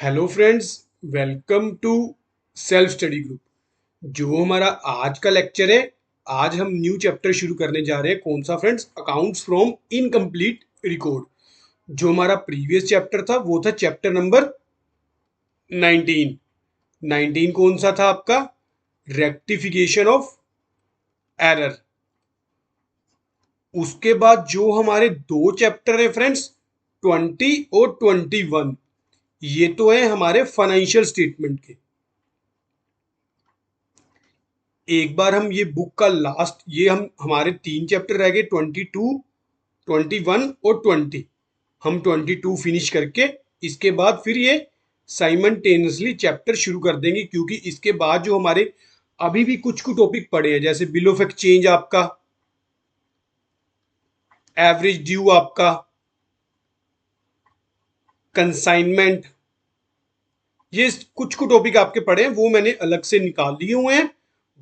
Hello friends, welcome to self study group. जो हमारा आज का लेक्चर है, आज हम न्यू चैप्टर शुरू करने जा रहे हैं। कौन सा friends? Accounts from incomplete record. जो हमारा प्रीवियस चैप्टर था वो था चैप्टर नंबर 19। 19 कौन सा था आपका? Rectification of error. उसके बाद जो हमारे दो चैप्टर है फ्रेंड्स, 20 और 21, ये तो है हमारे फाइनेंशियल स्टेटमेंट के। एक बार हम ये बुक का लास्ट, ये हम हमारे तीन चैप्टर रह गए, 22, 21 और 20। हम 22 फिनिश करके इसके बाद फिर ये साइमल्टेनियसली चैप्टर शुरू कर देंगे, क्योंकि इसके बाद जो हमारे अभी भी कुछ कुछ टॉपिक पड़े हैं, जैसे बिल ऑफ एक्सचेंज आपका, एवरेज ड्यू आपका, कंसाइनमेंट, ये कुछ कुछ टॉपिक आपके पड़े हैं, वो मैंने अलग से निकाल लिए हुए हैं।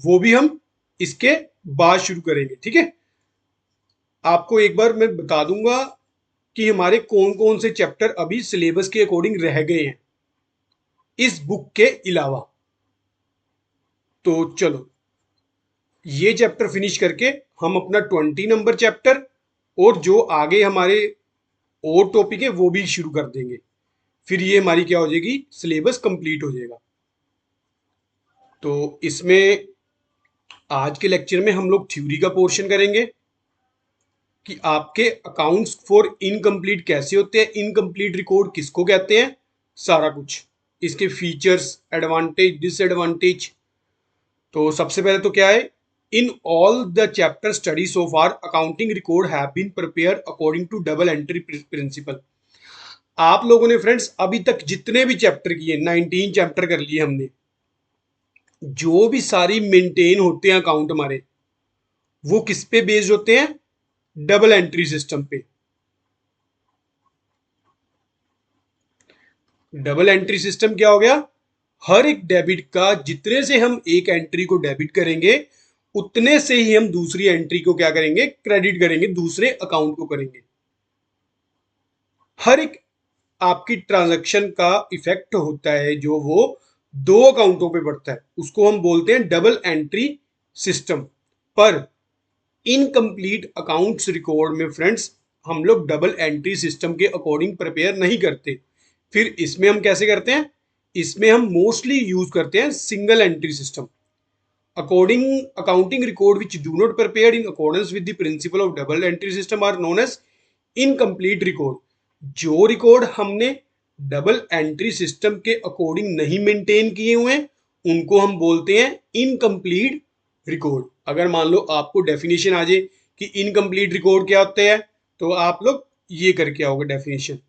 वो भी हम इसके बाद शुरू करेंगे, ठीक है। आपको एक बार मैं बता दूंगा कि हमारे कौन कौन से चैप्टर अभी सिलेबस के अकॉर्डिंग रह गए हैं इस बुक के अलावा। तो चलो ये चैप्टर फिनिश करके हम अपना 20 नंबर चैप्टर और जो आगे हमारे और टॉपिक है वो भी शुरू कर देंगे। फिर ये हमारी क्या हो जाएगी, सिलेबस कंप्लीट हो जाएगा। तो इसमें आज के लेक्चर में हम लोग थ्योरी का पोर्शन करेंगे कि आपके अकाउंट्स फॉर इनकम्प्लीट कैसे होते हैं, इनकम्प्लीट रिकॉर्ड किसको कहते हैं, सारा कुछ, इसके फीचर्स, एडवांटेज, डिसएडवांटेज। तो सबसे पहले तो क्या है, in all the chapter study so far accounting record have been prepared according to double entry principle. आप लोगों ने फ्रेंड्स अभी तक जितने भी चैप्टर किए, 19 चैप्टर कर लिए हमने, जो भी सारी मेंटेन होते हैं अकाउंट हमारे, वो किस पे बेस्ड होते हैं? डबल एंट्री सिस्टम पे। डबल एंट्री सिस्टम क्या हो गया? हर एक डेबिट का जितने से हम एक एंट्री को डेबिट करेंगे, उतने से ही हम दूसरी एंट्री को क्या करेंगे? क्रेडिट करेंगे, दूसरे अकाउंट को करेंगे। हर एक आपकी ट्रांजैक्शन का इफेक्ट होता है जो वो दो अकाउंटों पे पड़ता है, उसको हम बोलते हैं डबल एंट्री सिस्टम। पर इनकम्प्लीट अकाउंट्स रिकॉर्ड में फ्रेंड्स हम लोग डबल एंट्री सिस्टम के अकॉर्डिंग प्रिपेयर नहीं करते। फिर इसमें हम कैसे करते हैं? इसमें हम मोस्टली यूज करते हैं single entry system. According accounting record which do not prepared in accordance with the principle of double entry system are known as incomplete record. जो रिकॉर्ड हमने डबल एंट्री सिस्टम के अकॉर्डिंग नहीं maintain किए हुए हैं, उनको हम बोलते हैं इनकम्प्लीट रिकॉर्ड। अगर मान लो आपको डेफिनेशन आ जाए कि इनकम्प्लीट रिकॉर्ड क्या होते हैं, तो आप लोग ये करके आओगे डेफिनेशन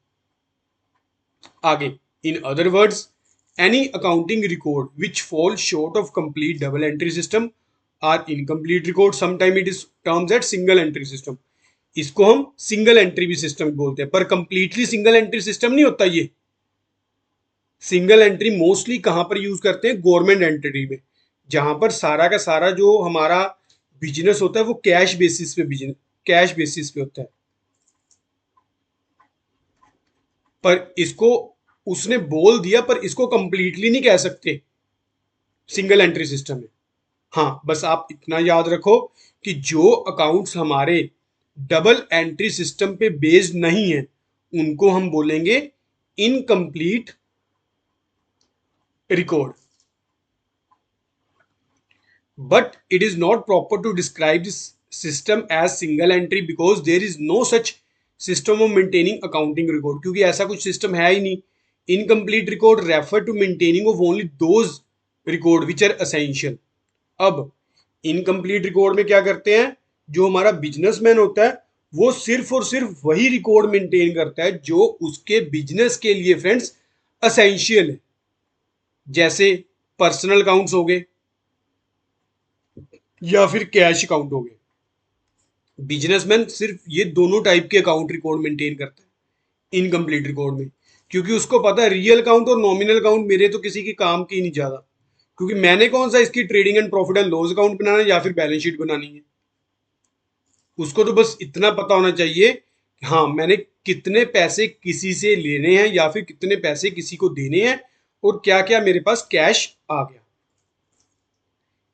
आगे। In other words, any accounting record which fall short of complete double entry system are incomplete record. Sometime it is terms at single entry system. इसको हम सिंगल एंट्री भी सिस्टम बोलते हैं, पर कंप्लीटली सिंगल एंट्री सिस्टम नहीं होता ये। Single entry mostly कहां पर यूज करते हैं? गवर्नमेंट एंटिटी में, जहां पर सारा का सारा जो हमारा बिजनेस होता है वो कैश बेसिस पे, बिजनेस कैश बेसिस पे होता है। पर इसको उसने बोल दिया, पर इसको कंप्लीटली नहीं कह सकते सिंगल एंट्री सिस्टम में। हाँ, बस आप इतना याद रखो कि जो अकाउंट्स हमारे डबल एंट्री सिस्टम पे बेस्ड नहीं है, उनको हम बोलेंगे incomplete record. But it is not proper to describe this system as single entry because there is no such system of maintaining accounting record, क्योंकि ऐसा कुछ सिस्टम है ही नहीं। Incomplete record refer to maintaining of only those record which are essential. अब incomplete record में क्या करते हैं? जो हमारा बिजनेसमैन होता है वो सिर्फ और सिर्फ वही रिकॉर्ड मेंटेन करता है जो उसके बिजनेस के लिए फ्रेंड्स असेंशियल है। जैसे पर्सनल अकाउंट्स हो गए या फिर कैश अकाउंट हो गए। बिजनेसमैन सिर्फ ये दोनों टाइप के अकाउंट रिकॉर्ड मेंटेन करता है इनकम्प्लीट रिकॉर्ड में, क्योंकि उसको पता है रियल अकाउंट और नॉमिनल अकाउंट मेरे तो किसी की काम की नहीं ज्यादा, क्योंकि मैंने कौन सा इसकी trading and profit and loss account बनाना है या फिर बैलेंस शीट बनानी है। उसको तो बस इतना पता होना चाहिए हाँ, मैंने कितने पैसे किसी से लेने हैं या फिर कितने पैसे किसी को देने हैं और क्या क्या मेरे पास कैश आ गया।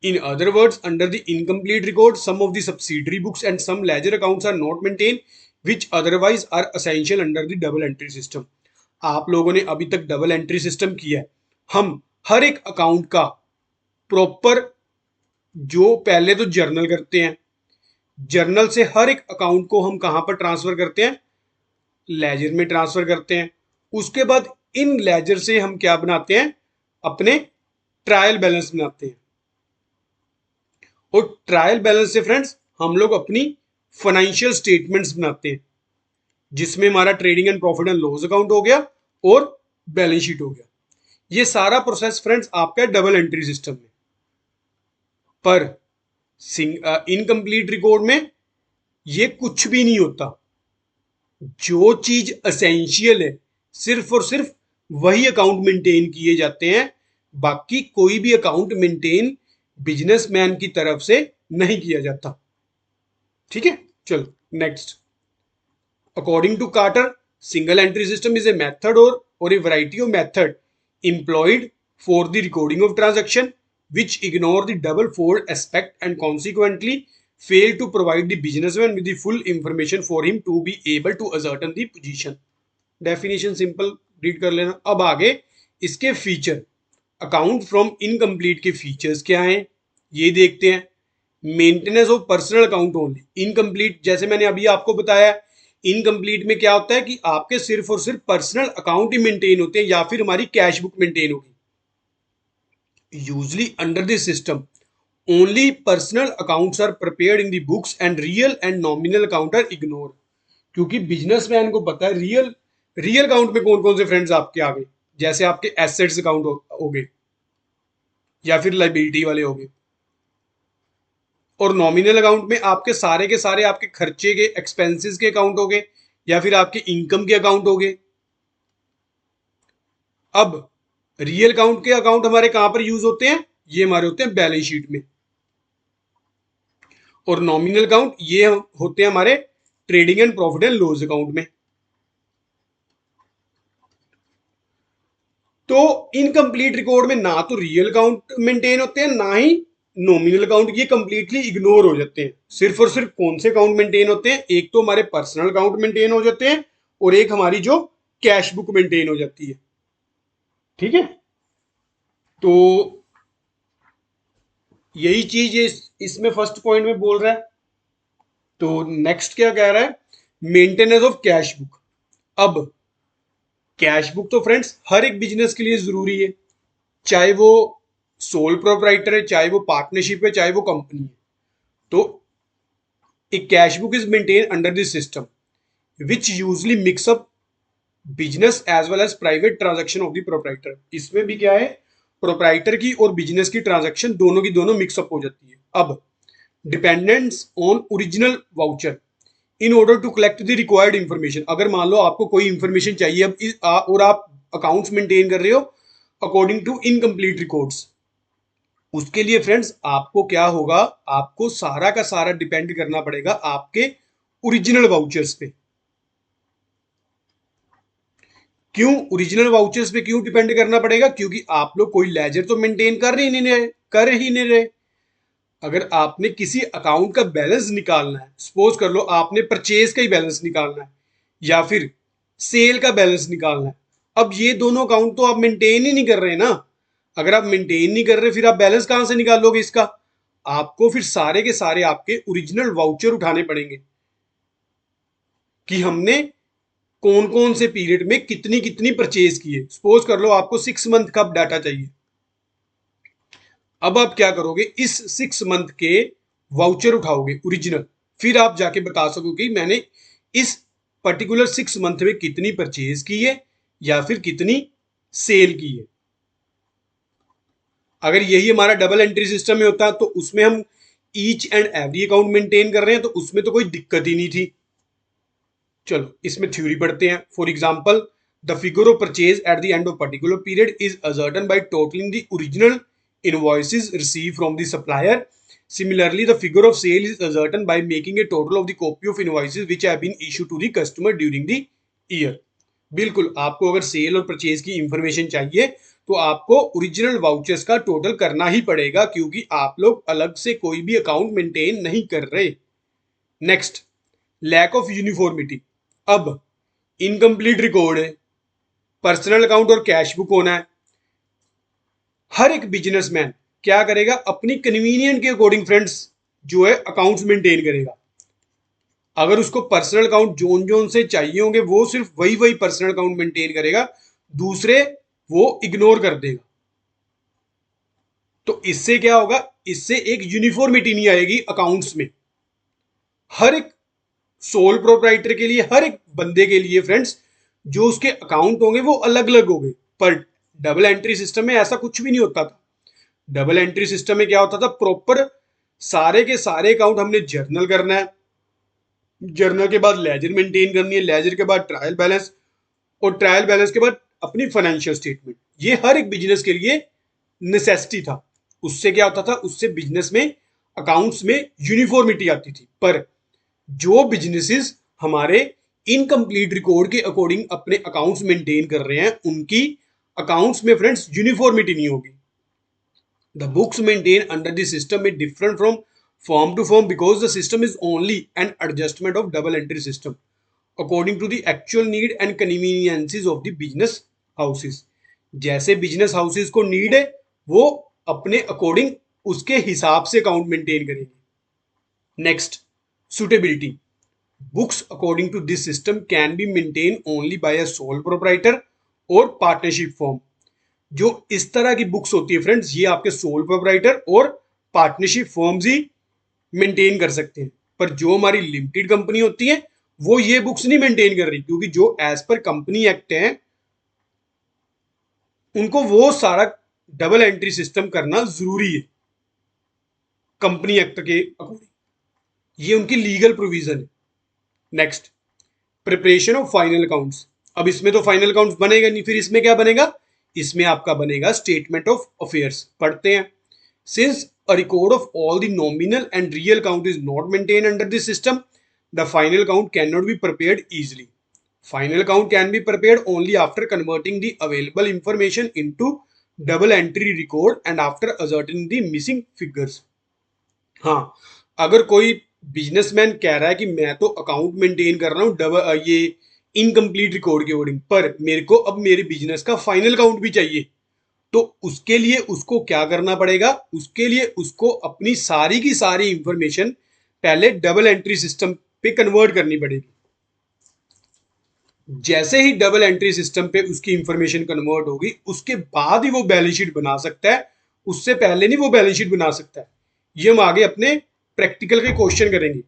In other words, under the incomplete record, some of the subsidiary books and some ledger accounts are not maintained, which otherwise are essential under the double entry system. आप लोगों ने अभी तक डबल एंट्री सिस्टम किया है। हम हर एक account का प्रॉपर, जो पहले तो जर्नल करते हैं, जर्नल से हर एक अकाउंट को हम कहां पर ट्रांसफर करते हैं, लेजर में ट्रांसफर करते हैं। उसके बाद इन लेजर से हम क्या बनाते हैं, अपने ट्रायल बैलेंस बनाते हैं। और ट्रायल बैलेंस से फ्रेंड्स हम लोग अपनी फाइनेंशियल स्टेटमेंट्स बनाते हैं, जिसमें हमारा trading and profit and loss account हो गया और बैलेंस शीट हो गया। ये सारा प्रोसेस फ्रेंड्स आपका डबल एंट्री सिस्टम में। पर इनकम्प्लीट रिकॉर्ड में ये कुछ भी नहीं होता। जो चीज असेंशियल है सिर्फ और सिर्फ वही अकाउंट मेंटेन किए जाते हैं, बाकी कोई भी अकाउंट मेंटेन बिजनेसमैन की तरफ से नहीं किया जाता। ठीक है, चलो next. According to Carter, single entry system is a method और a variety of method employed for the recording of transaction which ignore the double fold aspect and consequently fail to provide the businessman with the full information for him to be able to ascertain the position. Definition simple read कर लेना। अब आगे इसके feature, account from incomplete के features क्या हैं ये देखते हैं। Maintenance of personal account only incomplete, जैसे मैंने अभी आपको बताया, इनकम्प्लीट में क्या होता है कि आपके सिर्फ और सिर्फ पर्सनल अकाउंट ही मेंटेन होते हैं या फिर हमारी कैश बुक मेंटेन होगी। Usually under this system only personal accounts are prepared in the books and real and nominal account are ignore. क्योंकि बिजनेसमैन को पता है रियल अकाउंट में कौन कौन से फ्रेंड्स आपके आ गए, जैसे आपके एसेट्स अकाउंट हो गए या फिर लाइबिलिटी वाले हो गए, और नॉमिनल अकाउंट में आपके सारे के सारे आपके खर्चे के एक्सपेंसेस के अकाउंट हो गए या फिर आपके इनकम के अकाउंट हो गए। अब रियल अकाउंट के अकाउंट हमारे कहां पर यूज होते हैं, ये हमारे होते हैं बैलेंस शीट में। और नॉमिनल अकाउंट ये होते हैं हमारे trading and profit and loss account में। तो इनकम्प्लीट रिकॉर्ड में ना तो रियल अकाउंट मेंटेन होते हैं ना ही नॉमिनल अकाउंट, ये कंप्लीटली इग्नोर हो जाते हैं। सिर्फ और सिर्फ कौन से अकाउंट मेंटेन होते हैं, एक तो हमारे पर्सनल अकाउंट मेंटेन हो जाते हैं और एक हमारी जो कैश बुक मेंटेन हो जाती है। ठीक है, तो यही चीज इसमें फर्स्ट पॉइंट में बोल रहा है। तो नेक्स्ट क्या कह रहा है, मेंटेनेंस ऑफ कैश बुक। अब कैश बुक तो फ्रेंड्स हर एक बिजनेस के लिए जरूरी है, चाहे वो सोल प्रोप्राइटर है, चाहे वो पार्टनरशिप है, चाहे वो कंपनी है। तो एक cash book is maintain under this system which usually mix up business as well as private transaction of the proprietor. इसमें भी क्या है, प्रोप्राइटर की और बिजनेस की ट्रांजैक्शन दोनों की दोनों मिक्सअप हो जाती है। अब dependence on original voucher in order to collect the required information. अगर मान लो आपको कोई इंफॉर्मेशन चाहिए अब और आप अकाउंट्स मेंटेन कर रहे हो अकॉर्डिंग टू इनकम्प्लीट रिकॉर्ड्स, उसके लिए फ्रेंड्स आपको क्या होगा, आपको सारा का सारा डिपेंड करना पड़ेगा आपके ओरिजिनल वाउचर्स पे। क्यों ओरिजिनल वाउचर्स पे क्यों डिपेंड करना पड़ेगा, क्योंकि आप लोग कोई लेजर तो मेंटेन कर ही नहीं रहे। अगर आपने किसी अकाउंट का बैलेंस निकालना है, सपोज कर लो आपने परचेज का ही बैलेंस निकालना है या फिर सेल का बैलेंस निकालना है, अब ये दोनों अकाउंट तो आप मेंटेन ही नहीं कर रहे ना। अगर आप मेंटेन नहीं कर रहे फिर आप बैलेंस कहां से निकालोगे इसका, आपको फिर सारे के सारे आपके ओरिजिनल वाउचर उठाने पड़ेंगे कि हमने कौन कौन से पीरियड में कितनी कितनी परचेज की है। सपोज कर लो आपको 6 मंथ का डाटा चाहिए। अब आप क्या करोगे, इस 6 मंथ के वाउचर उठाओगे ओरिजिनल, फिर आप जाके बता सकोगे मैंने इस पर्टिकुलर 6 मंथ में कितनी परचेज की है या फिर कितनी सेल की है। अगर यही हमारा डबल एंट्री सिस्टम में होता तो उसमें हम each and every account maintain कर रहे हैं तो उसमें तो कोई दिक्कत ही नहीं थी। चलो इसमें थ्योरी पढ़ते हैं। For example, the figure of purchase at the end of particular period is ascertain by totalling the original invoices receive from the supplier Similarly, the figure of sale is ascertained by making a total of the copy of invoices which have been issued to the customer during the year. बिल्कुल, आपको अगर cell और purchase की information चाहिए तो आपको original vouchers का total करना ही पड़ेगा, क्योंकि आप लोग अलग से कोई भी अकाउंट मेंटेन नहीं कर रहे। Next, lack of uniformity. अब इनकम्प्लीट रिकॉर्ड है, पर्सनल अकाउंट और कैश बुक होना है। हर एक बिजनेसमैन क्या करेगा, अपनी कन्वीनियंट के अकॉर्डिंग फ्रेंड्स जो है अकाउंट्स मेंटेन करेगा। अगर उसको पर्सनल अकाउंट जोन जोन से चाहिए होंगे वो सिर्फ वही वही पर्सनल अकाउंट मेंटेन करेगा, दूसरे वो इग्नोर कर देगा। तो इससे क्या होगा, इससे एक यूनिफॉर्मिटी नहीं आएगी अकाउंट्स में। हर एक सोल प्रोप्राइटर के लिए, हर एक बंदे के लिए फ्रेंड्स जो उसके अकाउंट होंगे वो अलग अलग होंगे। पर डबल एंट्री सिस्टम में ऐसा कुछ भी नहीं होता था। डबल एंट्री सिस्टम में क्या होता था, प्रॉपर सारे के सारे अकाउंट हमने जर्नल करना है, जर्नल के बाद लेजर मेंटेन करनी है, लेजर के बाद ट्रायल बैलेंस, और ट्रायल बैलेंस के बाद अपनी फाइनेंशियल स्टेटमेंट। ये हर एक बिजनेस के लिए नेसेसिटी था। उससे क्या होता था, उससे बिजनेस में अकाउंट्स में यूनिफॉर्मिटी आती थी। पर जो बिजनेसेस हमारे इनकम्प्लीट रिकॉर्ड के अकॉर्डिंग अपने अकाउंट्स मेंटेन कर रहे हैं, उनकी अकाउंट्स में फ्रेंड्स यूनिफॉर्मिटी नहीं होगी। The books maintained under the system is different from firm to firm because the system is only an adjustment of double entry system according to the actual need and conveniences of the business houses. जैसे business houses को need है वो अपने according उसके हिसाब से account maintain करेंगे। Next, suitability. Books according to this system can be maintain only by a sole proprietor और पार्टनरशिप फॉर्म। जो इस तरह की बुक्स होती है फ्रेंड्स, ये आपके सोल प्रोप्राइटर और पार्टनरशिप फर्म्स ही मेंटेन कर सकते हैं। पर जो हमारी लिमिटेड कंपनी होती है वो ये बुक्स नहीं मेंटेन कर रही, क्योंकि जो एज पर कंपनी एक्ट है उनको वो सारा डबल एंट्री सिस्टम करना जरूरी है कंपनी एक्ट के अकॉर्डिंग। ये उनकी लीगल प्रोविजन है। Next, preparation of final accounts. अब इसमें तो फाइनल अकाउंट्स बनेगा नहीं, फिर इसमें क्या बनेगा, इसमें आपका बनेगा स्टेटमेंट ऑफ अफेयर्स। पढ़ते हैं, since a record of all the nominal and real account is not maintain under this system, the final account can not be prepared easily. Final account can be prepared only after converting the available information into double entry record and after ascertaining the missing figures. हाँ, अगर कोई businessman कह रहा है कि मैं तो account maintain कर रहा हूँ डबल ये इनकम्प्लीट रिकॉर्ड के अकॉर्डिंग, पर मेरे को अब मेरे बिजनेस का फाइनल अकाउंट भी चाहिए, तो उसके लिए उसको क्या करना पड़ेगा, उसके लिए उसको अपनी सारी की सारी इंफॉर्मेशन पहले डबल एंट्री सिस्टम पे कन्वर्ट करनी पड़ेगी। जैसे ही डबल एंट्री सिस्टम पे उसकी इंफॉर्मेशन कन्वर्ट होगी उसके बाद ही वो बैलेंस शीट बना सकता है, उससे पहले नहीं वो बैलेंस शीट बना सकता है। ये हम आगे अपने प्रैक्टिकल के क्वेश्चन करेंगे,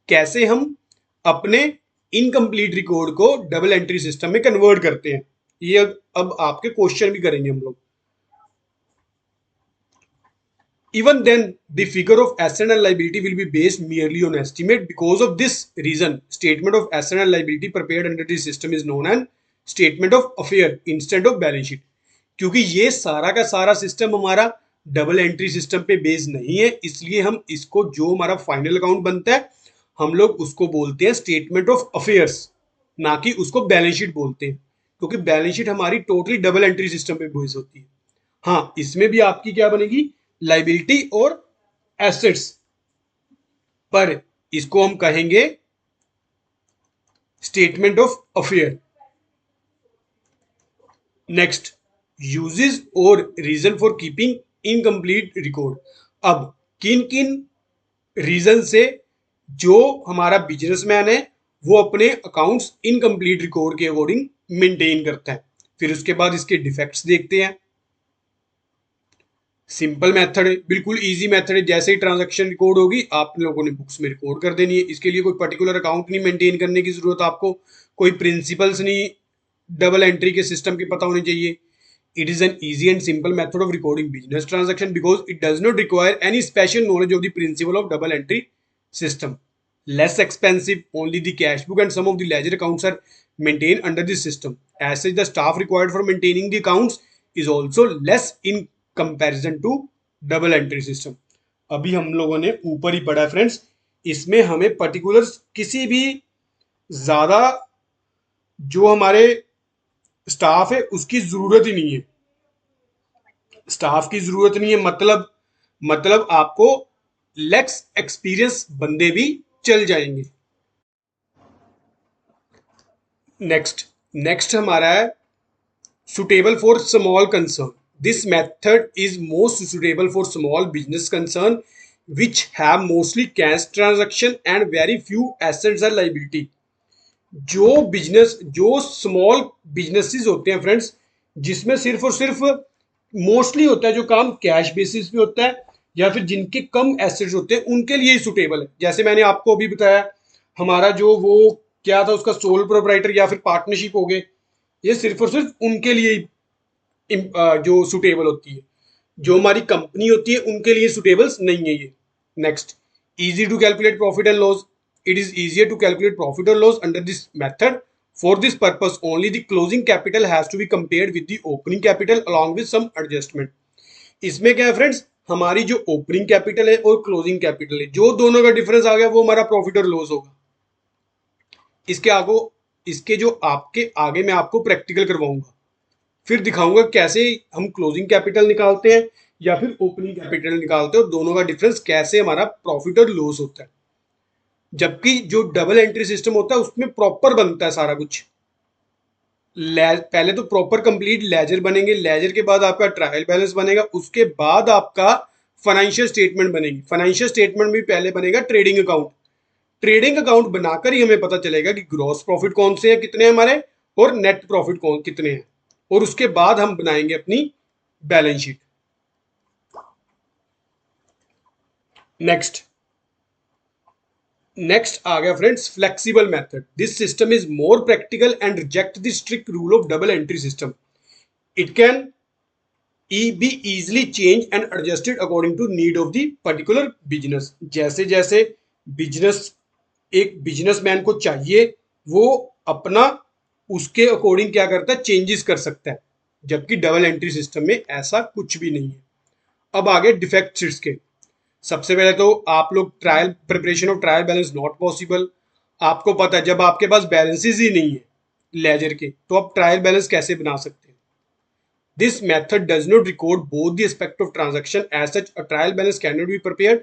कैसे हम अपने इनकम्प्लीट रिकॉर्ड को डबल एंट्री सिस्टम में कन्वर्ट करते हैं। ये अब आपके क्वेश्चन भी करेंगे हम लोग। Even then, the figure of asset and liability will be based merely on estimate. Because of this reason, statement of asset and liability prepared under this system is known as statement of affair instead of balance sheet. क्योंकि ये सारा का सारा system हमारा double entry system पे based नहीं है, इसलिए हम इसको जो हमारा फाइनल अकाउंट बनता है हम लोग उसको बोलते हैं स्टेटमेंट ऑफ अफेयर्स, ना कि उसको बैलेंस शीट बोलते हैं, क्योंकि बैलेंस शीट हमारी टोटली डबल एंट्री सिस्टम पे बेस्ड होती है। हाँ, इसमें भी आपकी क्या बनेगी, लाइबिलिटी और एसेट्स, पर इसको हम कहेंगे statement of affair. Next, uses और reason for keeping incomplete record. अब किन किन रीजन से जो हमारा बिजनेसमैन है वो अपने अकाउंट्स इनकम्प्लीट रिकॉर्ड के अकॉर्डिंग मेंटेन करता है, फिर उसके बाद इसके डिफेक्ट्स देखते हैं। सिंपल मेथड है, बिल्कुल इजी मेथड है। जैसे ही ट्रांजैक्शन रिकॉर्ड होगी आप लोगों ने बुक्स में रिकॉर्ड कर देनी है। इसके लिए कोई पर्टिकुलर अकाउंट नहीं मेंटेन करने की जरूरत, आपको कोई प्रिंसिपल्स नहीं डबल एंट्री के सिस्टम के पता होने चाहिए। It is an easy and simple method of recording business transaction because it does not require any special knowledge of the principle of double entry system. Less expensive, only the cash book and some of the ledger accounts are maintained under this system. As such, the staff required for maintaining the accounts is also less in comparison to double entry system. अभी हम लोगों ने ऊपर ही पढ़ा है friends, इसमें हमें particular किसी भी ज्यादा जो हमारे स्टाफ है उसकी जरूरत ही नहीं है। स्टाफ की जरूरत नहीं है, मतलब आपको लेक्स एक्सपीरियंस बंदे भी चल जाएंगे। नेक्स्ट नेक्स्ट हमारा है suitable for small concern. This method is most suitable for small business concern which have mostly cash transaction and very few assets or liability. जो स्मॉल बिजनेसेस होते हैं फ्रेंड्स, जिसमें सिर्फ और सिर्फ मोस्टली होता है जो काम कैश बेसिस पे होता है, या फिर जिनके कम एसेट्स होते हैं, उनके लिए ही सुटेबल है। जैसे मैंने आपको अभी बताया, हमारा जो वो क्या था, उसका सोल प्रोप्राइटर या फिर पार्टनरशिप हो गए, ये सिर्फ और सिर्फ उनके लिए ही जो सुटेबल होती है। जो हमारी कंपनी होती है उनके लिए सुटेबल नहीं है ये। Next, easy to calculate profit and loss. It is easier to calculate profit और loss under this method. For this purpose only the closing capital has to be compared with the opening capital along with some adjustment. इसमें क्या है friends, हमारी जो opening capital है और closing capital है, जो दोनों का डिफरेंस आ गया वो हमारा प्रॉफिट और लॉस होगा। इसके आगे, इसके जो आपके आगे मैं आपको प्रैक्टिकल करवाऊंगा, फिर दिखाऊंगा कैसे हम क्लोजिंग कैपिटल निकालते हैं या फिर ओपनिंग कैपिटल निकालते हैं, और दोनों का डिफरेंस कैसे हमारा प्रॉफिट और लॉस होता है। जबकि जो डबल एंट्री सिस्टम होता है उसमें प्रॉपर बनता है सारा कुछ। पहले तो प्रॉपर कंप्लीट लेजर बनेंगे, लेजर के बाद आपका ट्रायल बैलेंस बनेगा, उसके बाद आपका फाइनेंशियल स्टेटमेंट बनेगी। फाइनेंशियल स्टेटमेंट भी पहले बनेगा ट्रेडिंग अकाउंट। ट्रेडिंग अकाउंट बनाकर ही हमें पता चलेगा कि ग्रॉस प्रॉफिट कौन से हैं, कितने हमारे, और नेट प्रॉफिट कौन कितने हैं, और उसके बाद हम बनाएंगे अपनी बैलेंस शीट। नेक्स्ट नेक्स्ट आ गया friends flexible method. This system is more practical and reject the strict rule of double entry system. It can be easily change and adjusted according to need of the particular business. जैसे जैसे business एक businessman को चाहिए, वो अपना उसके according क्या करता है, चेंजेस कर सकता है। जबकि डबल एंट्री सिस्टम में ऐसा कुछ भी नहीं है। अब आगे डिफेक्ट शीट्स के। सबसे पहले तो आप लोग trial preparation of trial balance not possible. आपको पता है जब आपके पास बैलेंसेस ही नहीं है लेजर के, तो आप ट्रायल बैलेंस कैसे बना सकते हैं। This method does not record both the aspect of transaction, as such a trial balance can not be prepared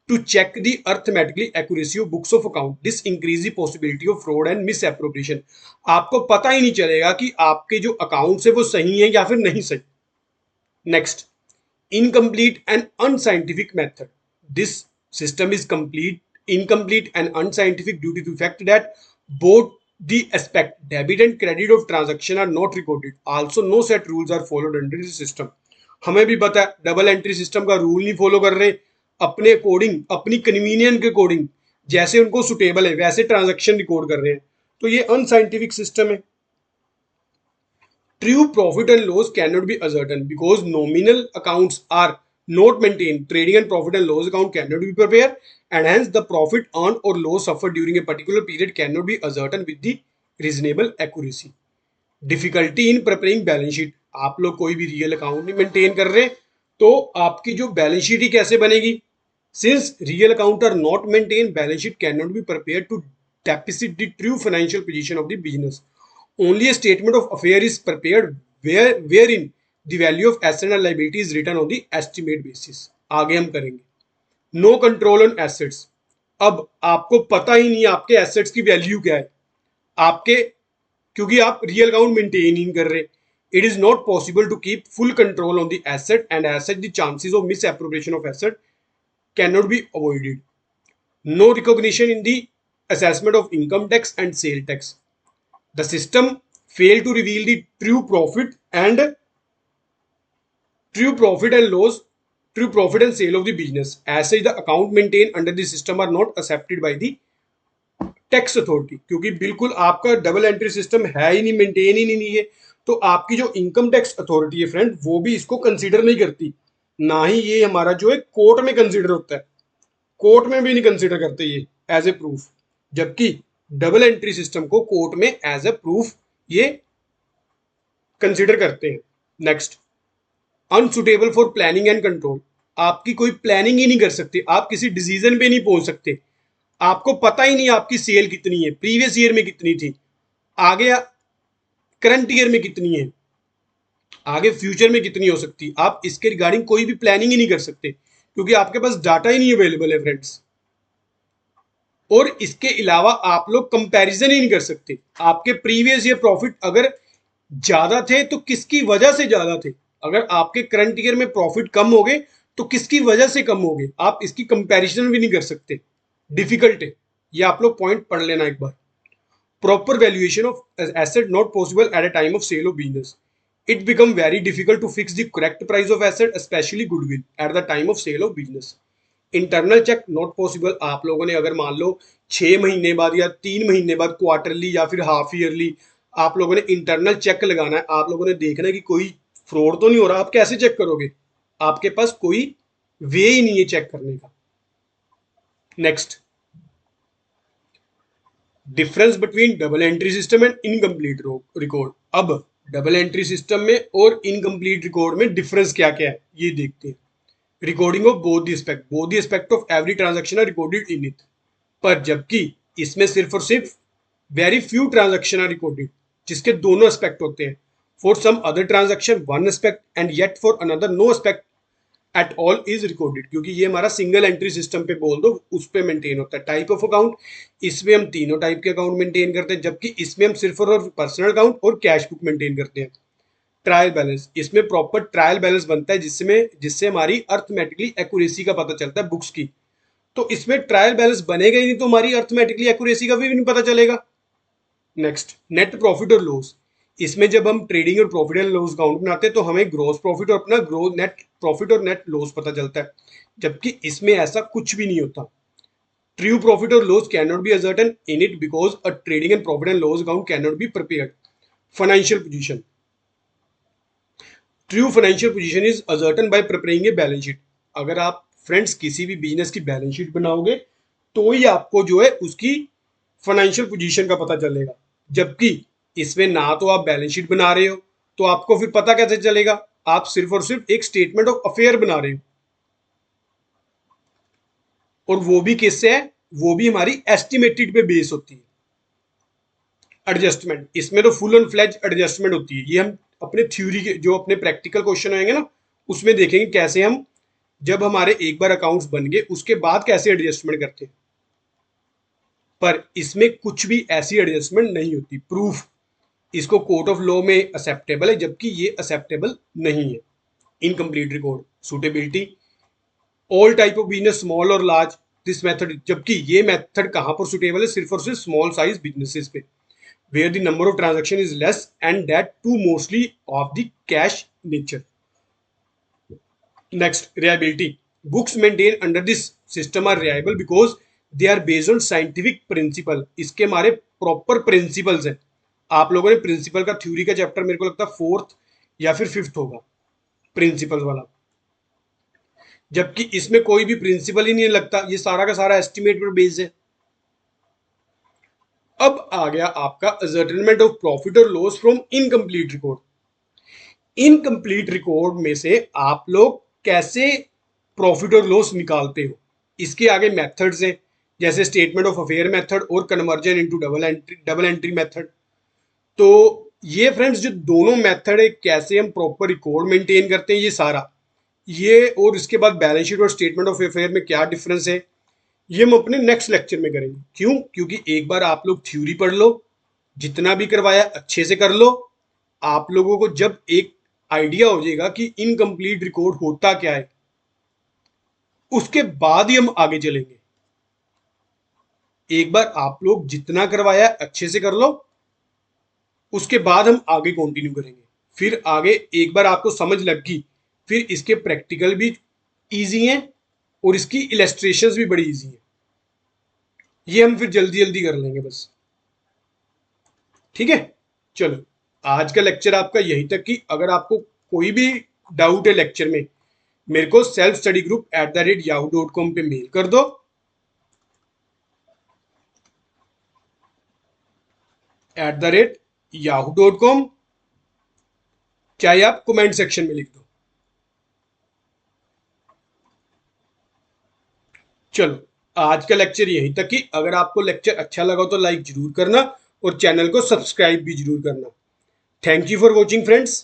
to check the arithmetically accuracy of books of account. This increase the possibility of fraud and misappropriation. आपको पता ही नहीं चलेगा कि आपके जो accounts है वो सही है या फिर नहीं सही। Next, incomplete and unscientific method. This system is incomplete and unscientific due to the fact that both the aspect debit and credit of transaction are not recorded. Also no set rules are followed under this system. हमें भी पता है double entry system का rule नहीं follow कर रहे, अपने according अपनी कन्वीनियंट के अकॉर्डिंग जैसे उनको सुटेबल है वैसे ट्रांजैक्शन रिकॉर्ड कर रहे हैं, तो ये अनसाइंटिफिक सिस्टम है। True profit and loss cannot be ascertained because nominal accounts are not maintained. Trading and profit and loss account cannot be prepared, and hence the profit earned or loss suffered during a particular period cannot be ascertained with the reasonable accuracy. Difficulty in preparing balance sheet. आप लोग कोई भी real account नहीं maintain कर रहे, तो आपकी जो बैलेंस शीट ही कैसे बनेगी। Since real account are not maintained, balance sheet cannot be prepared to depict the true financial position of the business. Only a statement of affair is prepared wherein the value of asset and liability is written on the estimate basis. आगे हम करेंगे। No control on assets. अब आपको पता ही नहीं आपके assets की value क्या है, आपके क्योंकि आप रियल अकाउंट मेंटेन ही नहीं कर रहे। It is not possible to keep full control on the asset and as such the chances of misappropriation of asset cannot be avoided. No recognition in the assessment of income tax and sale tax. The system failed to reveal the true profit and loss, true profit and sale of the business. As such, the account maintained under the system are not accepted by the tax authority. क्योंकि बिल्कुल आपका double entry system है ही नहीं, maintain ही नहीं है, तो आपकी जो इनकम टैक्स अथॉरिटी है फ्रेंड, वो भी इसको कंसीडर नहीं करती। ना ही ये हमारा जो है कोर्ट में कंसीडर होता है, कोर्ट में भी नहीं कंसीडर करते ये एज ए प्रूफ। जबकि डबल एंट्री सिस्टम को कोर्ट में एज ए प्रूफ ये कंसीडर करते हैं। Next, unsuitable for planning and control. आपकी कोई प्लानिंग ही नहीं कर सकते, आप किसी डिसीजन पे नहीं पहुंच सकते, आपको पता ही नहीं आपकी सेल कितनी है, प्रीवियस ईयर में कितनी थी, आगे करंट ईयर में कितनी है, आगे फ्यूचर में कितनी हो सकती है। आप इसके रिगार्डिंग कोई भी प्लानिंग ही नहीं कर सकते क्योंकि आपके पास डाटा ही नहीं अवेलेबल है फ्रेंड्स। और इसके अलावा आप लोग कंपैरिजन ही नहीं कर सकते, आपके प्रीवियस ईयर प्रॉफिट अगर ज्यादा थे तो किसकी वजह से ज्यादा थे, अगर आपके करंट ईयर में प्रॉफिट कम हो गए तो किसकी वजह से कम हो गए, आप इसकी कंपैरिजन भी नहीं कर सकते, डिफिकल्ट है। ये आप लोग पॉइंट पढ़ लेना एक बार। Proper valuation of asset not possible at a time of sale of business. It become very difficult to fix the correct price of asset, especially goodwill, at the time of sale of business. Internal check not possible. आप लोगों ने अगर मान लो 6 महीने बाद या 3 महीने बाद क्वार्टरली या फिर हाफ ईयरली आप लोगों ने इंटरनल चेक लगाना है, आप लोगों ने देखना है कि कोई फ्रॉड तो नहीं हो रहा, आप कैसे चेक करोगे, आपके पास कोई वे ही नहीं है चेक करने का। Next, difference between double entry system and incomplete record. अब डबल एंट्री सिस्टम में और इनकम्प्लीट रिकॉर्ड में डिफरेंस क्या क्या है ये देखते हैं। Recording of both the aspect of every transaction are recorded in it. पर जबकि इसमें सिर्फ और सिर्फ very few transaction are recorded जिसके दोनों एस्पेक्ट होते हैं। For some other transaction one aspect and yet for another no aspect at all is recorded, क्योंकि ये हमारा सिंगल एंट्री सिस्टम पे बोल दो उस पे मेंटेन होता है। टाइप ऑफ अकाउंट, इसमें हम तीनों टाइप के अकाउंट मेंटेन करते हैं, जबकि इसमें हम सिर्फ और पर्सनल अकाउंट और कैश बुक मेंटेन करते हैं। ट्रायल बैलेंस, इसमें प्रॉपर ट्रायल बैलेंस बनता है जिससे हमारी अर्थमेटिकली एक्यूरेसी का पता चलता है बुक्स की। तो इसमें ट्रायल बैलेंस बनेगा ही नहीं तो हमारी अर्थमेटिकली एक्यूरेसी का भी नहीं पता चलेगा। नेक्स्ट, नेट प्रॉफिट और लॉस। इसमें जब हम ट्रेडिंग और प्रॉफिट एंड लॉस अकाउंट बनाते हैं तो हमें ग्रोस प्रॉफिट और अपना ग्रोस नेट प्रॉफिट और नेट लॉस पता चलता है, जबकि इसमें ऐसा कुछ भी नहीं होता। ट्रू प्रॉफिट और loss can not B ascertain in it because a trading and profit and loss account can not be prepared. Financial position, true financial position is ascertain bye preparing a balance sheet. अगर आप friends किसी भी business की balance sheet बनाओगे तो ही आपको जो है उसकी फाइनेंशियल पोजीशन का पता चलेगा, जबकि इसमें ना तो आप बैलेंस शीट बना रहे हो तो आपको फिर पता कैसे चलेगा, आप सिर्फ और सिर्फ एक स्टेटमेंट ऑफ अफेयर बना रहे हो, और वो भी किससे है, वो भी हमारी एस्टिमेटेड पे बेस होती है। एडजस्टमेंट, इसमें तो फुल एंड फ्लेज एडजस्टमेंट होती है, ये हम अपने थ्योरी के जो अपने प्रैक्टिकल क्वेश्चन आएंगे ना उसमें देखेंगे कैसे हम जब हमारे एक बार अकाउंट्स बन गए उसके बाद कैसे एडजस्टमेंट करते हैं। पर इसमें कुछ भी ऐसी एडजस्टमेंट नहीं होती। प्रूफ, इसको कोर्ट ऑफ लॉ में एक्सेप्टेबल है जबकि ये एक्सेप्टेबल नहीं है। Incomplete record, suitability, all type of business small और लार्ज दिस मेथड, जबकि ये मेथड कहां पर सुटेबल है, सिर्फ और सिर्फ स्मॉल साइज बिजनेसेस पे where the number of transaction is less and that too mostly of the cash nature. Next, reliability, books maintained under this system are reliable because they are based on scientific principle। इसके हमारे proper principles हैं। आप लोगों ने principal का theory का chapter मेरे को लगता है 4th या फिर 5th होगा प्रिंसिपल वाला, जबकि इसमें कोई भी प्रिंसिपल ही नहीं लगता, ये सारा का सारा एस्टिमेट पर बेस्ड है। अब आ गया आपका असर्टेनमेंट ऑफ प्रॉफिट और loss from incomplete record. Incomplete record में से आप लोग कैसे प्रॉफिट और लॉस निकालते हो, इसके आगे मेथड्स हैं जैसे स्टेटमेंट ऑफ अफेयर मेथड और conversion into double entry method. तो ये फ्रेंड्स जो दोनों मेथड है कैसे हम प्रॉपर रिकॉर्ड मेंटेन करते हैं ये सारा, ये और इसके बाद बैलेंस शीट और स्टेटमेंट ऑफ अफेयर में क्या डिफरेंस है ये हम अपने नेक्स्ट लेक्चर में करेंगे। क्यों, क्योंकि एक बार आप लोग थ्योरी पढ़ लो, जितना भी करवाया अच्छे से कर लो, आप लोगों को जब एक आइडिया हो जाएगा कि इनकम्प्लीट रिकॉर्ड होता क्या है उसके बाद ही हम आगे चलेंगे। एक बार आप लोग जितना करवाया अच्छे से कर लो उसके बाद हम आगे कंटिन्यू करेंगे। फिर आगे एक बार आपको समझ लग गई फिर इसके प्रैक्टिकल भी इजी हैं और इसकी इलेस्ट्रेशंस भी बड़ी इजी हैं, ये हम फिर जल्दी जल्दी कर लेंगे बस। ठीक है, चलो आज का लेक्चर आपका यहीं तक कि अगर आपको कोई भी डाउट है लेक्चर में मेरे को सेल्फ स्टडी ग्रुप @yahoo.com पे मेल कर दो, @yahoo.com, चाहे आप कमेंट सेक्शन में लिख दो। चलो, आज का लेक्चर यहीं तक ही। अगर आपको लेक्चर अच्छा लगा तो लाइक जरूर करना और चैनल को सब्सक्राइब भी जरूर करना। Thank you for watching friends.